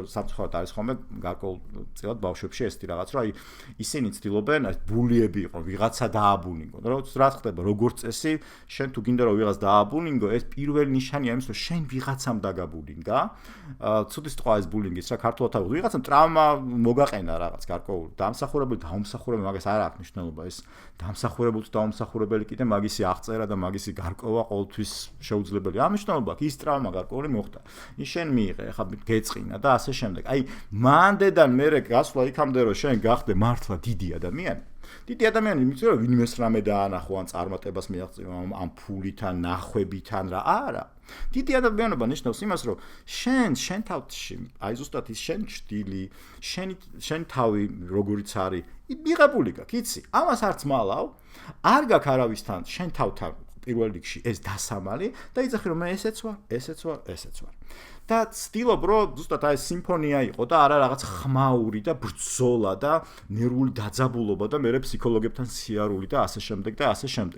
სამწუხაროდ არის ხოლმე გარკვეულწილად ბავშვებში ესეთი რაღაც, რომ აი ისინი ცდილობენ ბულიები იყო, ვიღაცა დააბულინგონ. რა ხდება, როგორც წესი, შენ თუ გინდა რომ ვიღაც დააბულინგო, ეს პირველი ნიშანია იმის, რომ შენ ვიღაცამ დაგაბულინგა. ცუდი სიტყვა ეს ბულინგის, რა ქართულად ავიღოთ, ვიღაცამ ტრავმა მოგაყენა რაღაც გარკვეული დამსახურებელი, დაუმსახურებელი, მაგას არ აქვს მნიშვნელობა ეს დამსახურებული თუ დაუმსახურებელი კიდე მაგისი აღწერა და მაგისი გარკვევა ყოველთვის შეუძლებელი. ამ მნიშვნელობა აქვს ის ტრავმა გარკვეული მოხდა. ის შენ მიიღე, ხა გეწყინა და ასე შემდეგ. აი მანდედან მერე გასვლა იქამდე რომ შენ გახდე მართლა დიდი ადამიანი. დიდი ადამიანი იმით რომ ვინმეს რამე დაანახო ან წარმატებას მიაღწიო ამ ფულითან, ნახვებითან რა არა. დიდი ადამიანობა ნიშნავს იმას, რომ შენ თავში, აი ზუსტად ის შენ ჭდილი, შენ თავი როგორიც არის, მიღებული გაქვს, იცი? ამას არც მალავ, არ გაქვს არავისთან შენ თავთან პირველ რიგში ეს დასამალი და იცახი რომ მე ესეც ვარ. და ცდილობ რომ ზუსტად აი სიმფონია იყო და არა რაღაც ხმაური და ბრძოლა და ნერვული დაძაბულობა და მე ფსიქოლოგებთან სიარული და ასე შემდეგ.